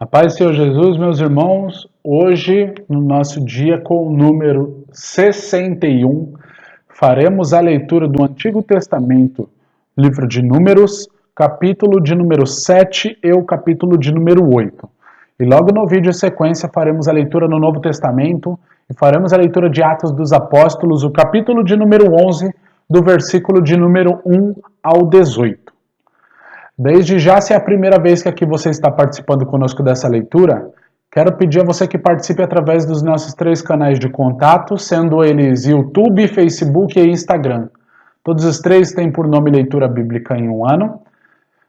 A paz do Senhor Jesus, meus irmãos, hoje, no nosso dia com o número 61, faremos a leitura do Antigo Testamento, livro de Números, capítulo de número 7 e o capítulo de número 8. E logo no vídeo em sequência faremos a leitura no Novo Testamento e faremos a leitura de Atos dos Apóstolos, o capítulo de número 11, do versículo de número 1 ao 18. Desde já, se é a primeira vez que aqui você está participando conosco dessa leitura, quero pedir a você que participe através dos nossos 3 canais de contato, sendo eles YouTube, Facebook e Instagram. Todos os 3 têm por nome Leitura Bíblica em um Ano.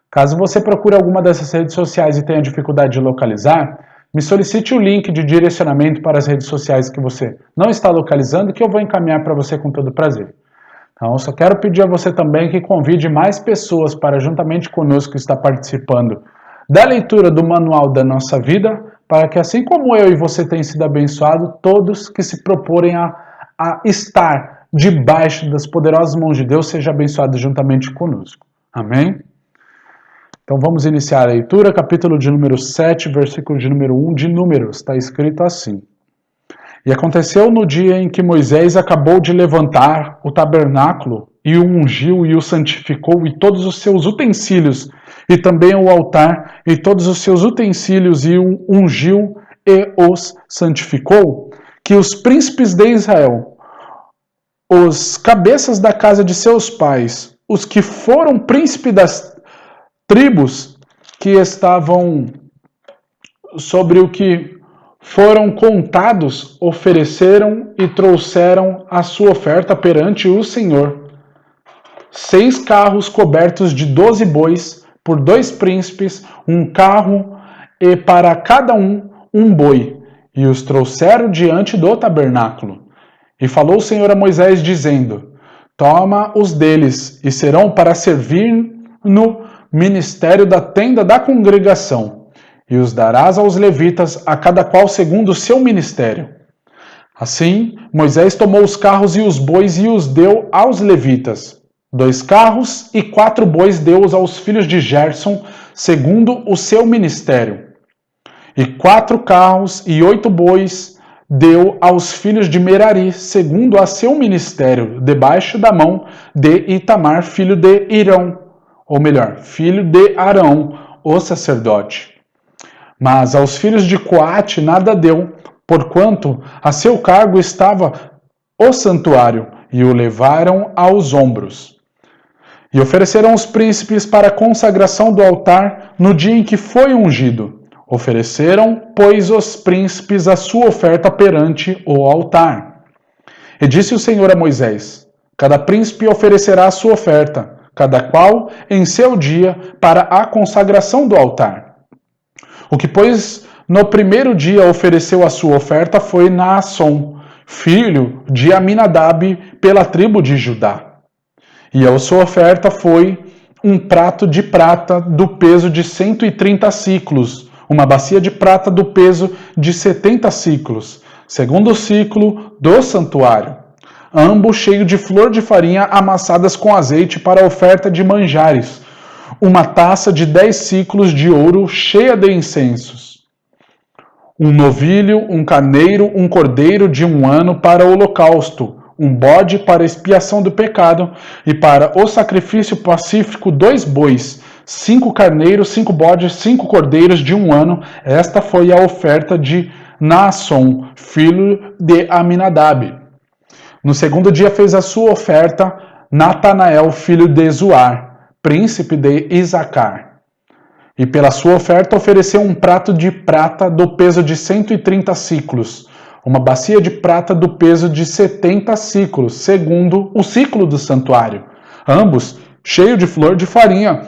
Caso você procure alguma dessas redes sociais e tenha dificuldade de localizar, me solicite o link de direcionamento para as redes sociais que você não está localizando, que eu vou encaminhar para você com todo prazer. Então, só quero pedir a você também que convide mais pessoas para, juntamente conosco, estar participando da leitura do Manual da Nossa Vida, para que, assim como eu e você têm sido abençoados, todos que se proporem a estar debaixo das poderosas mãos de Deus sejam abençoados juntamente conosco. Amém? Então, vamos iniciar a leitura, capítulo de número 7, versículo de número 1 de Números. Está escrito assim. E aconteceu no dia em que Moisés acabou de levantar o tabernáculo, e o ungiu e o santificou, e todos os seus utensílios, e também o altar, e todos os seus utensílios, e o ungiu e os santificou, que os príncipes de Israel, os cabeças da casa de seus pais, os que foram príncipes das tribos que estavam sobre o que foram contados, ofereceram e trouxeram a sua oferta perante o Senhor. 6 carros cobertos de 12 bois, por 2 príncipes, um carro, e para cada um boi, e os trouxeram diante do tabernáculo. E falou o Senhor a Moisés, dizendo: Toma os deles, e serão para servir no ministério da tenda da congregação, e os darás aos levitas, a cada qual segundo o seu ministério. Assim, Moisés tomou os carros e os bois e os deu aos levitas. 2 carros e 4 bois deu-os aos filhos de Gerson, segundo o seu ministério. E 4 carros e 8 bois deu aos filhos de Merari, segundo a seu ministério, debaixo da mão de Itamar, filho de Irão, ou melhor, filho de Arão, o sacerdote. Mas aos filhos de Coate nada deu, porquanto a seu cargo estava o santuário, e o levaram aos ombros. E ofereceram os príncipes para a consagração do altar no dia em que foi ungido. Ofereceram, pois, os príncipes a sua oferta perante o altar. E disse o Senhor a Moisés: Cada príncipe oferecerá a sua oferta, cada qual em seu dia, para a consagração do altar. O que, pois, no primeiro dia ofereceu a sua oferta foi Naasson, filho de Aminadab, pela tribo de Judá. E a sua oferta foi um prato de prata do peso de 130 ciclos, uma bacia de prata do peso de 70 ciclos, segundo o ciclo do santuário, ambos cheios de flor de farinha amassadas com azeite para a oferta de manjares, uma taça de 10 ciclos de ouro cheia de incensos, um novilho, um carneiro, um cordeiro de 1 ano para o holocausto, um bode para expiação do pecado, e para o sacrifício pacífico 2 bois, 5 carneiros, 5 bodes, 5 cordeiros de 1 ano. Esta foi a oferta de Naasson, filho de Aminadab. No segundo dia fez a sua oferta Natanael, filho de Zuar, príncipe de Isacar. E pela sua oferta ofereceu um prato de prata do peso de 130 ciclos, uma bacia de prata do peso de 70 ciclos, segundo o ciclo do santuário, ambos cheios de flor de farinha,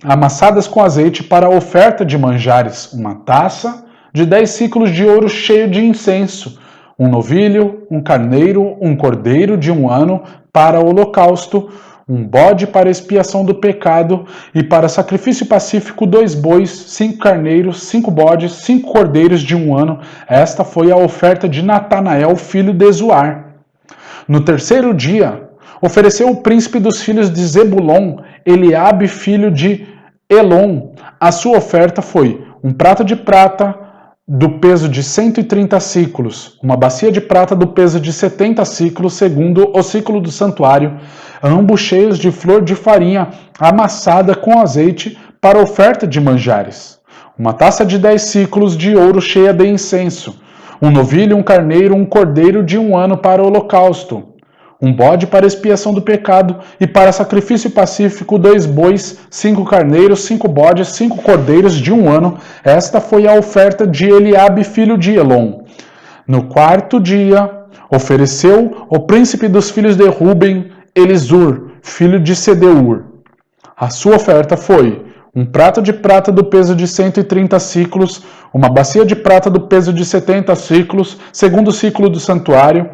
amassadas com azeite para a oferta de manjares, uma taça de 10 ciclos de ouro cheio de incenso, um novilho, um carneiro, um cordeiro de 1 ano para o holocausto, um bode para expiação do pecado, e para sacrifício pacífico 2 bois, 5 carneiros, 5 bodes, 5 cordeiros de 1 ano. Esta foi a oferta de Natanael, filho de Zuar. No terceiro dia, ofereceu o príncipe dos filhos de Zebulon, Eliabe, filho de Elon. A sua oferta foi um prato de prata do peso de 130 siclos, uma bacia de prata do peso de 70 siclos, segundo o ciclo do santuário, ambos cheios de flor de farinha amassada com azeite para oferta de manjares. Uma taça de 10 siclos de ouro cheia de incenso, um novilho, um carneiro, um cordeiro de 1 ano para o holocausto, um bode para expiação do pecado e para sacrifício pacífico 2 bois, 5 carneiros, 5 bodes, 5 cordeiros de 1 ano. Esta foi a oferta de Eliabe, filho de Elon. No 4º dia, ofereceu o príncipe dos filhos de Ruben, Elisur, filho de Sedeur. A sua oferta foi um prato de prata do peso de 130 siclos, uma bacia de prata do peso de 70 siclos, segundo o ciclo do santuário,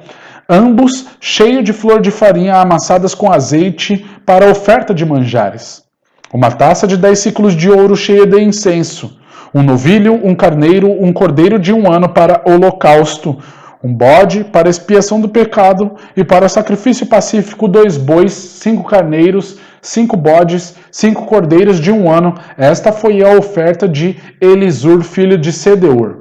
ambos cheios de flor de farinha amassadas com azeite para oferta de manjares. Uma taça de 10 siclos de ouro cheia de incenso, um novilho, um carneiro, um cordeiro de 1 ano para holocausto, um bode para expiação do pecado e para sacrifício pacífico 2 bois, 5 carneiros, 5 bodes, 5 cordeiros de 1 ano. Esta foi a oferta de Elisur, filho de Sedeur.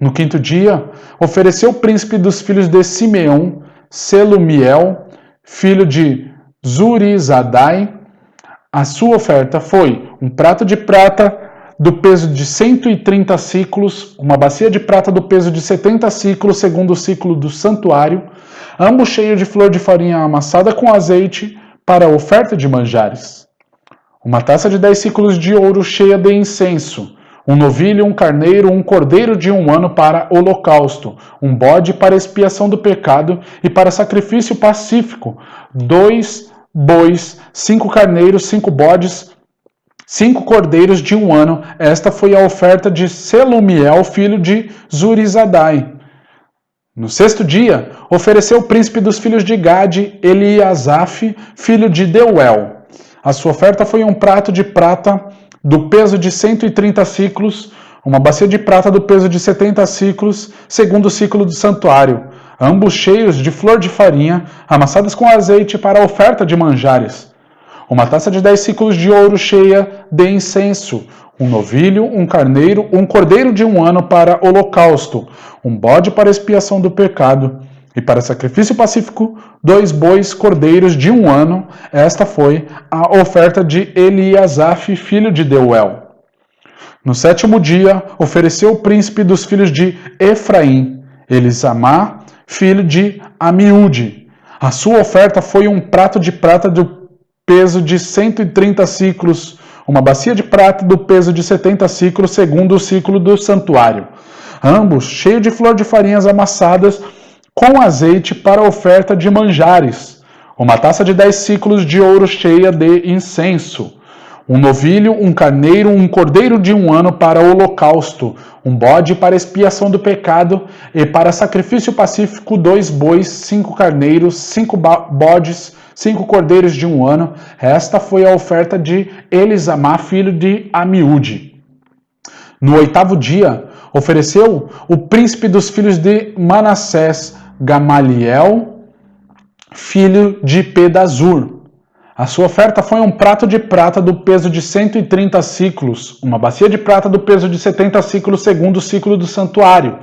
No 5º dia, ofereceu o príncipe dos filhos de Simeão, Selumiel, filho de Zurizadai. A sua oferta foi um prato de prata do peso de 130 siclos, uma bacia de prata do peso de 70 siclos, segundo o ciclo do santuário, ambos cheios de flor de farinha amassada com azeite, para a oferta de manjares. Uma taça de 10 siclos de ouro cheia de incenso, um novilho, um carneiro, um cordeiro de 1 ano para holocausto, um bode para expiação do pecado e para sacrifício pacífico, 2 bois, 5 carneiros, 5 bodes, 5 cordeiros de 1 ano. Esta foi a oferta de Selumiel, filho de Zurizadai. No 6º dia, ofereceu o príncipe dos filhos de Gade, Eliasaf, filho de Deuel. A sua oferta foi um prato de prata do peso de 130 siclos, uma bacia de prata do peso de 70 siclos, segundo o ciclo do santuário, ambos cheios de flor de farinha, amassadas com azeite para a oferta de manjares. Uma taça de 10 siclos de ouro cheia de incenso, um novilho, um carneiro, um cordeiro de 1 ano para holocausto, um bode para expiação do pecado e para sacrifício pacífico, 2 bois cordeiros de 1 ano. Esta foi a oferta de Eliasaf, filho de Deuel. No 7º dia, ofereceu o príncipe dos filhos de Efraim, Elisamá, filho de Amiúde. A sua oferta foi um prato de prata do peso de 130 siclos, uma bacia de prata do peso de 70 siclos, segundo o ciclo do santuário, ambos cheios de flor de farinhas amassadas com azeite para a oferta de manjares. Uma taça de 10 siclos de ouro cheia de incenso, um novilho, um carneiro, um cordeiro de 1 ano para o holocausto, um bode para expiação do pecado e para sacrifício pacífico, 2 bois, 5 carneiros, 5 bodes, 5 cordeiros de 1 ano. Esta foi a oferta de Elisamá, filho de Amiúde. No 8º dia, ofereceu o príncipe dos filhos de Manassés, Gamaliel, filho de Pedazur. A sua oferta foi um prato de prata do peso de 130 siclos, uma bacia de prata do peso de 70 siclos, segundo o ciclo do santuário,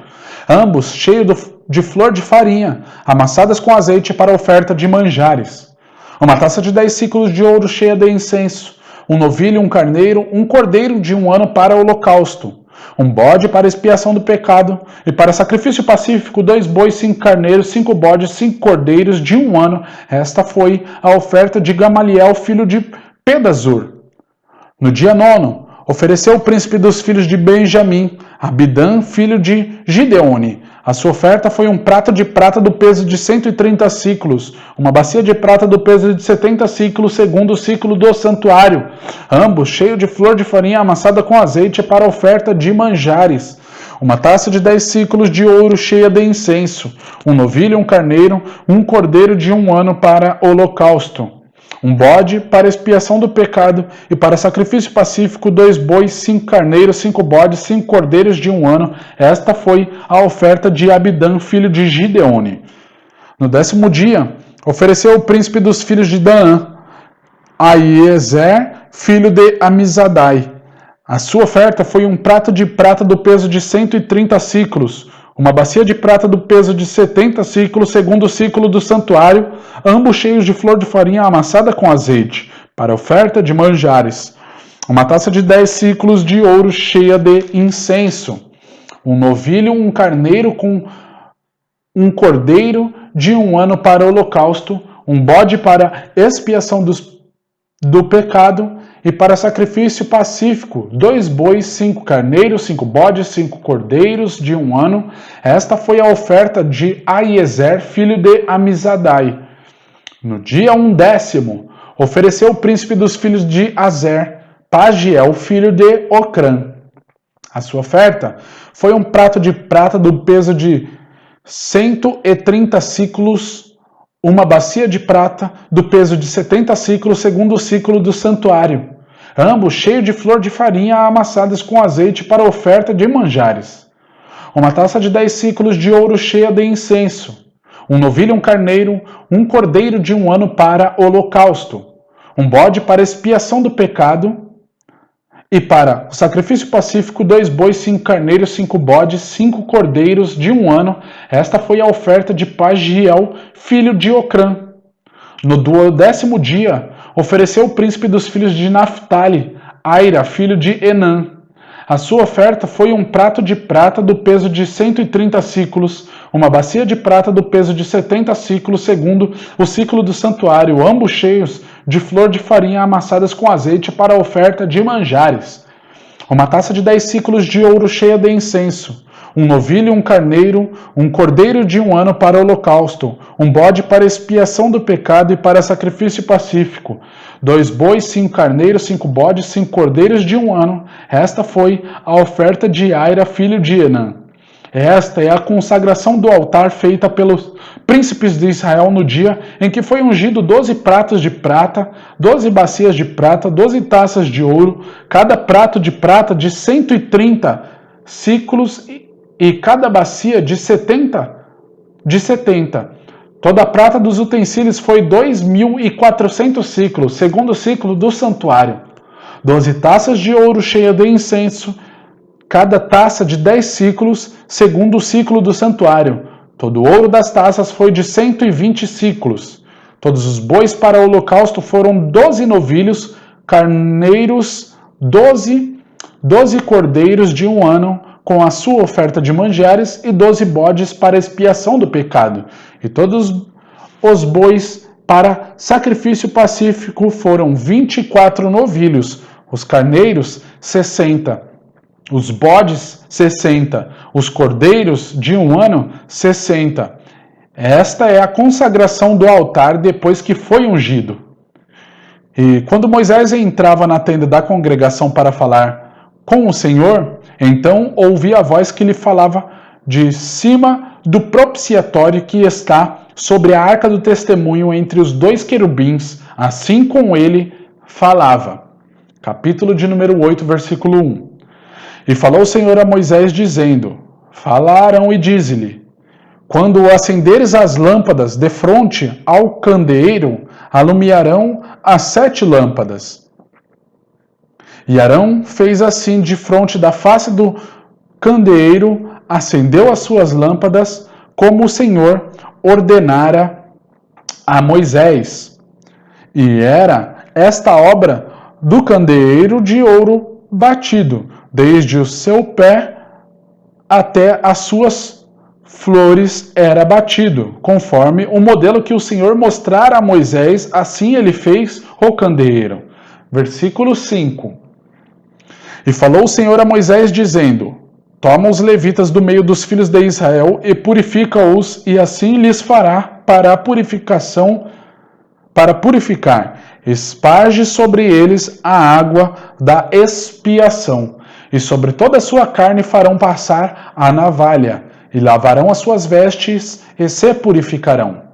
ambos cheios de flor de farinha, amassadas com azeite para a oferta de manjares. Uma taça de 10 siclos de ouro cheia de incenso, um novilho, um carneiro, um cordeiro de 1 ano para o holocausto, um bode para expiação do pecado e para sacrifício pacífico, 2 bois, 5 carneiros, 5 bodes, 5 cordeiros de 1 ano. Esta foi a oferta de Gamaliel, filho de Pedazur. No dia 9º, ofereceu o príncipe dos filhos de Benjamim, Abidã, filho de Gideone. A sua oferta foi um prato de prata do peso de 130 siclos, uma bacia de prata do peso de 70 siclos, segundo o ciclo do santuário, ambos cheios de flor de farinha amassada com azeite para a oferta de manjares. Uma taça de 10 siclos de ouro cheia de incenso, um novilho, um carneiro, um cordeiro de 1 ano para holocausto, um bode para expiação do pecado e para sacrifício pacífico, 2 bois, 5 carneiros, 5 bodes, 5 cordeiros de 1 ano. Esta foi a oferta de Abidã, filho de Gideone. No 10º dia, ofereceu o príncipe dos filhos de Daã, Aiezer, filho de Amizadai. A sua oferta foi um prato de prata do peso de 130 siclos, uma bacia de prata do peso de 70 siclos, segundo o ciclo do santuário, ambos cheios de flor de farinha amassada com azeite, para oferta de manjares. Uma taça de 10 siclos de ouro cheia de incenso. Um novilho, um carneiro com um cordeiro de 1 ano para holocausto, um bode para expiação do pecado e para sacrifício pacífico, 2 bois, 5 carneiros, 5 bodes, 5 cordeiros de 1 ano. Esta foi a oferta de Aiezer, filho de Amizadai. No dia 10º, ofereceu o príncipe dos filhos de Azer, Pagiel, filho de Ocrã. A sua oferta foi um prato de prata do peso de 130 siclos, uma bacia de prata do peso de 70 siclos, segundo o ciclo do santuário, ambos cheios de flor de farinha amassadas com azeite para oferta de manjares. Uma taça de 10 siclos de ouro cheia de incenso. Um novilho, um carneiro, um cordeiro de 1 ano para holocausto. Um bode para expiação do pecado. E para o sacrifício pacífico, 2 bois, 5 carneiros, 5 bodes, 5 cordeiros de 1 ano. Esta foi a oferta de Pagiel, filho de Ocrã. No 10º dia, ofereceu o príncipe dos filhos de Naphtali, Aira, filho de Enã. A sua oferta foi um prato de prata do peso de 130 siclos, uma bacia de prata do peso de 70 siclos, segundo o ciclo do santuário, ambos cheios de flor de farinha amassadas com azeite para a oferta de manjares. Uma taça de 10 siclos de ouro cheia de incenso. Um novilho, um carneiro, um cordeiro de 1 ano para holocausto, um bode para expiação do pecado e para sacrifício pacífico, 2 bois, 5 carneiros, 5 bodes, 5 cordeiros de 1 ano. Esta foi a oferta de Aira, filho de Enã. Esta é a consagração do altar feita pelos príncipes de Israel no dia em que foi ungido 12 pratos de prata, 12 bacias de prata, 12 taças de ouro, cada prato de prata de 130 siclos e cada bacia de 70. Toda a prata dos utensílios foi 2.400 siclos, segundo o ciclo do santuário. 12 taças de ouro cheia de incenso, cada taça de 10 siclos, segundo o ciclo do santuário. Todo o ouro das taças foi de 120 siclos. Todos os bois para o holocausto foram 12 novilhos, carneiros, 12 cordeiros de 1 ano, com a sua oferta de manjares, e 12 bodes para expiação do pecado. E todos os bois para sacrifício pacífico foram 24 novilhos, os carneiros 60, os bodes 60, os cordeiros de 1 ano 60. Esta é a consagração do altar depois que foi ungido. E quando Moisés entrava na tenda da congregação para falar com o Senhor, então ouvi a voz que lhe falava de cima do propiciatório que está sobre a arca do testemunho entre os 2 querubins, assim como ele falava. Capítulo de número 8, versículo 1. E falou o Senhor a Moisés, dizendo: Fala a Arão e dize-lhe: Quando acenderes as lâmpadas de fronte ao candeeiro, alumiarão as 7 lâmpadas. E Arão fez assim de fronte da face do candeeiro, acendeu as suas lâmpadas, como o Senhor ordenara a Moisés. E era esta obra do candeeiro de ouro batido, desde o seu pé até as suas flores era batido, conforme o modelo que o Senhor mostrara a Moisés, assim ele fez o candeeiro. Versículo 5. E falou o Senhor a Moisés, dizendo: Toma os levitas do meio dos filhos de Israel e purifica-os, e assim lhes fará para purificar. Esparge sobre eles a água da expiação, e sobre toda a sua carne farão passar a navalha, e lavarão as suas vestes e se purificarão.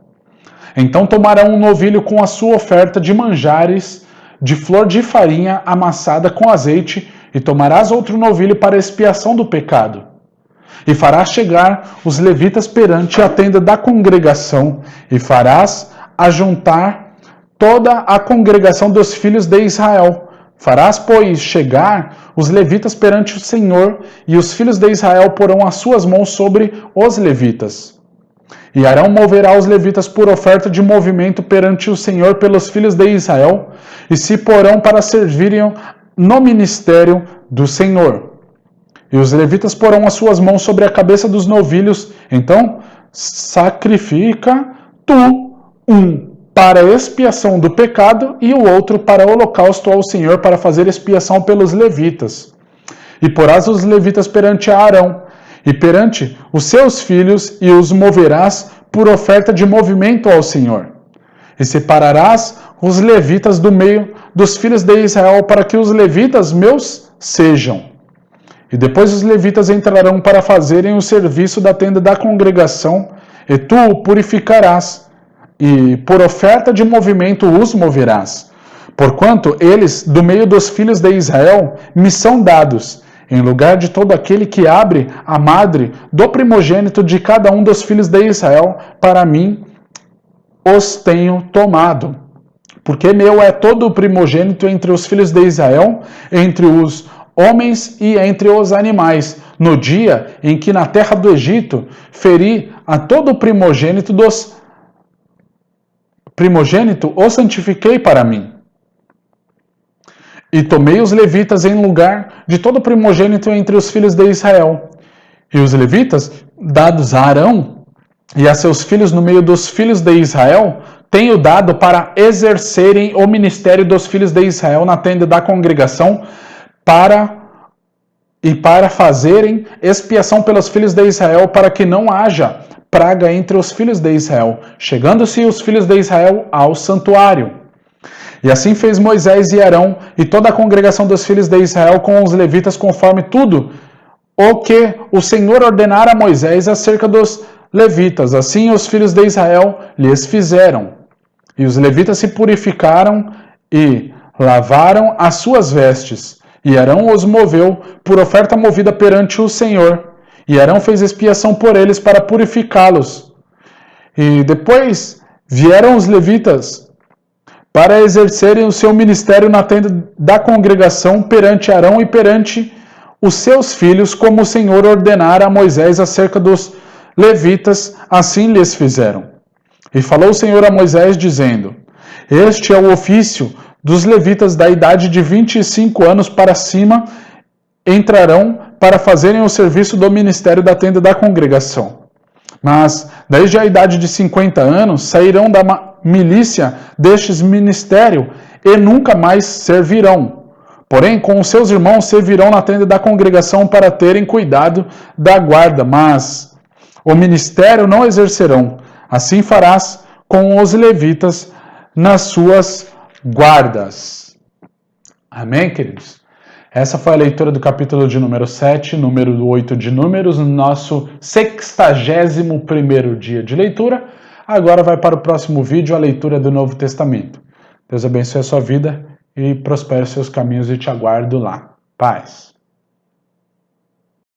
Então tomarão um novilho com a sua oferta de manjares, de flor de farinha amassada com azeite, e tomarás outro novilho para expiação do pecado. E farás chegar os levitas perante a tenda da congregação, e farás ajuntar toda a congregação dos filhos de Israel. Farás, pois, chegar os levitas perante o Senhor, e os filhos de Israel porão as suas mãos sobre os levitas. E Arão moverá os levitas por oferta de movimento perante o Senhor pelos filhos de Israel, e se porão para servirem no ministério do Senhor. E os levitas porão as suas mãos sobre a cabeça dos novilhos. Então, sacrifica tu um para expiação do pecado e o outro para holocausto ao Senhor para fazer expiação pelos levitas. E porás os levitas perante Arão e perante os seus filhos e os moverás por oferta de movimento ao Senhor. E separarás os levitas do meio dos filhos de Israel para que os levitas meus sejam. E depois os levitas entrarão para fazerem o serviço da tenda da congregação, e tu o purificarás, e por oferta de movimento os moverás. Porquanto eles, do meio dos filhos de Israel, me são dados, em lugar de todo aquele que abre a madre do primogênito de cada um dos filhos de Israel, para mim os tenho tomado. Porque meu é todo o primogênito entre os filhos de Israel, entre os homens e entre os animais, no dia em que na terra do Egito feri a todo o primogênito o santifiquei para mim. E tomei os levitas em lugar de todo o primogênito entre os filhos de Israel. E os levitas, dados a Arão e a seus filhos no meio dos filhos de Israel, tenho dado para exercerem o ministério dos filhos de Israel na tenda da congregação, para fazerem expiação pelos filhos de Israel, para que não haja praga entre os filhos de Israel, chegando-se os filhos de Israel ao santuário. E assim fez Moisés e Arão e toda a congregação dos filhos de Israel com os levitas, conforme tudo o que o Senhor ordenara a Moisés acerca dos levitas. Assim os filhos de Israel lhes fizeram. E os levitas se purificaram e lavaram as suas vestes. E Arão os moveu por oferta movida perante o Senhor. E Arão fez expiação por eles para purificá-los. E depois vieram os levitas para exercerem o seu ministério na tenda da congregação perante Arão e perante os seus filhos, como o Senhor ordenara a Moisés acerca dos levitas, assim lhes fizeram. E falou o Senhor a Moisés, dizendo: Este é o ofício dos levitas da idade de 25 anos para cima, entrarão para fazerem o serviço do ministério da tenda da congregação. Mas, desde a idade de 50 anos, sairão da milícia destes ministério e nunca mais servirão. Porém, com os seus irmãos servirão na tenda da congregação para terem cuidado da guarda, mas o ministério não exercerão. Assim farás com os levitas nas suas guardas. Amém, queridos? Essa foi a leitura do capítulo de número 7, número 8 de Números, no nosso 61º dia de leitura. Agora vai para o próximo vídeo, a leitura do Novo Testamento. Deus abençoe a sua vida e prospere os seus caminhos e te aguardo lá. Paz.